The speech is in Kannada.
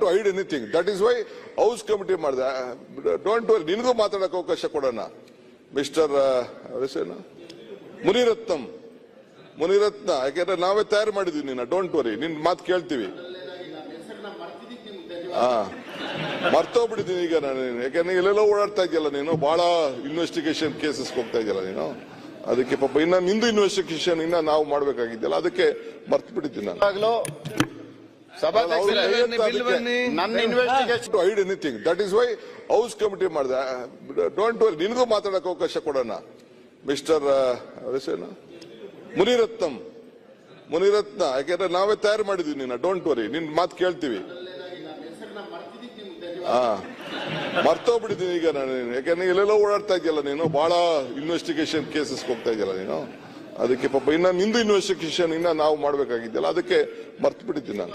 to hide anything. That is why House Committee ಮಾಡಿದೆ. Don't worry, ನಿನಗೂ ಮಾತಾಡಕ್ಕೆ ಅವಕಾಶ ಕೊಡೋಣ. ಮಿಸ್ಟರ್ ಮುನಿರತ್ನ ಯಾಕೆಂದ್ರೆ ನಾವೇ ತಯಾರು ಮಾಡಿದ್ವಿ ನಿನ್ನ. ಡೋಂಟ್ ವರಿ, ನಿನ್ ಮಾತು ಕೇಳ್ತೀವಿ. ಮರ್ತೋಗ್ಬಿಟ್ಟಿದ್ದೀನಿ ಈಗ ನಾನು, ಯಾಕಂದ್ರೆ ಎಲ್ಲೆಲ್ಲೋ ಓಡಾಡ್ತಾ ಇದೆಯಲ್ಲ ನೀನು, ಬಹಳ ಇನ್ವೆಸ್ಟಿಗೇಷನ್ ಕೇಸಸ್ ಹೋಗ್ತಾ ಇದೆಯಲ್ಲ ನೀನು. ಅದಕ್ಕೆ ಪಾಪ ಇನ್ನ ನಿಂದು ಇನ್ವೆಸ್ಟಿಗೇಷನ್ ಇನ್ನ ನಾವು ಮಾಡ್ಬೇಕಾಗಿದ್ದಲ್ಲ, ಅದಕ್ಕೆ ಮರ್ತು ಬಿಟ್ಟಿದ್ದೀನಿ ನಾನು. Hide anything. That is why house committee ಮಾಡಿದೆ. ಡೋಂಟ್ ವರಿ, ನಿನಗೂ ಮಾತಾಡಕ್ಕೆ ಅವಕಾಶ ಕೊಡೋಣ. ಮಿಸ್ಟರ್ ಮುನಿರತ್ನ ಯಾಕೆಂದ್ರೆ ನಾವೇ ತಯಾರು ಮಾಡಿದ್ವಿ ನಿನ್ನ. ಡೋಂಟ್ ವರಿ, ನಿನ್ ಮಾತು ಕೇಳ್ತೀವಿ. ಮರ್ತೋಗ್ಬಿಟ್ಟಿದ್ದೀನಿ ಈಗ ನಾನು, ಯಾಕಂದ್ರೆ ಎಲ್ಲೆಲ್ಲೋ ಓಡಾಡ್ತಾ ಇದೆಯಲ್ಲ ನೀನು, ಬಹಳ ಇನ್ವೆಸ್ಟಿಗೇಷನ್ ಕೇಸಸ್ ಹೋಗ್ತಾ ಇದೆಯಲ್ಲ ನೀನು. ಅದಕ್ಕೆ ಪಾಪ ಇನ್ನ ನಿಂದು ಇನ್ವೆಸ್ಟಿಗೇಷನ್ ಇನ್ನ ನಾವು ಮಾಡ್ಬೇಕಾಗಿದ್ದಲ್ಲ, ಅದಕ್ಕೆ ಮರ್ತು ಬಿಟ್ಟಿದ್ದೀನಿ ನಾನು.